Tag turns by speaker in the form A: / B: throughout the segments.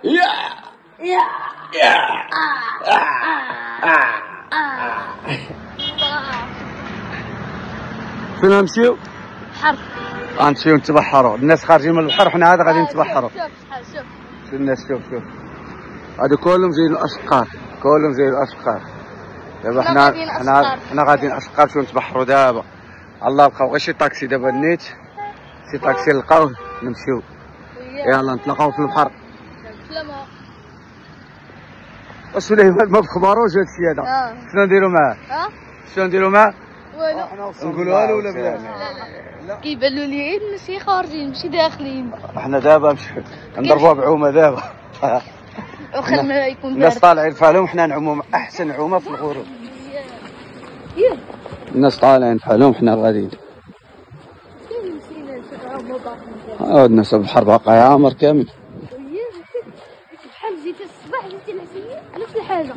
A: يا
B: يا
A: يا فين نمشيو؟
B: بحر.
A: غنمشيو نتبحروا، الناس خارجين من البحر وحنا عاد غادي نتبحروا.
B: شوف شحال شوف
A: الناس شوف هادو كلهم جايين الاشقار، كلهم جايين الاشقار. دابا حنا غاديين اشقار شو نتبحروا دابا. الله لقاو غير شي طاكسي دابا نيت، شي طاكسي لقاوه نمشيو. يلا نتلاقاو في البحر.
B: سلامة.
A: سليمان ما بخباروش هادشي هذا. شنو نديرو معاه؟ شنو نديرو معاه؟
B: والو.
A: نقولوها له ولا بلا؟
B: لا كيبانوا لي ماشي خارجين ماشي داخلين.
A: حنا دابا نضربوها بعومه دابا.
B: واخا ما يكون بارد.
A: الناس طالعين فحالهم، حنا نعوموا احسن عومه في الغروب. الناس طالعين فحالهم حنا غاديين. الناس البحر باقي عامر كامل.
B: بحال جيت الصباح جيت العشيه نفس الحاجه.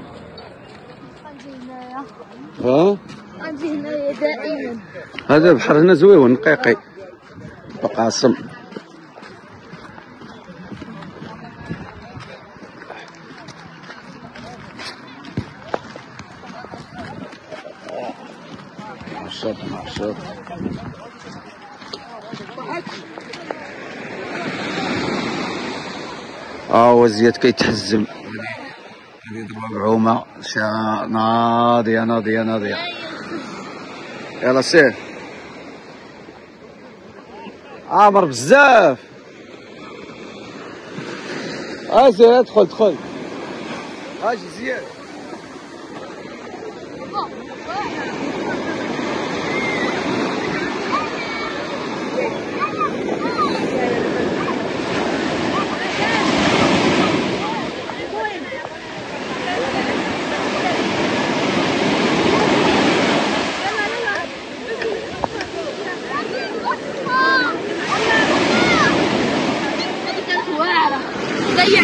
B: غنجي هنايا. غنجي هنايا دائما.
A: هذا البحر هنا زويون نقيقي بقى عصم. نشاط هو زياد كيتحزم يضرب بعومه ناضيه. يلا سير عامر بزاف. سير ادخل اجي زياد.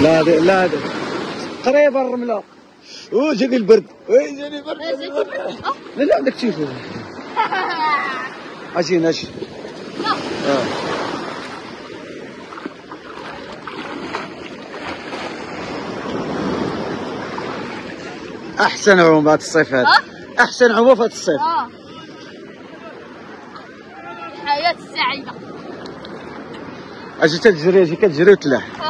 A: لا قريبه الرمله. جاني البرد. جاني البرد. لا عندك تشوفوا. اجي احسن عوم هذا الصيف هذا. احسن عوم في هذا الصيف.
B: الحياه السعيده.
A: اجي كتجري وتلاح.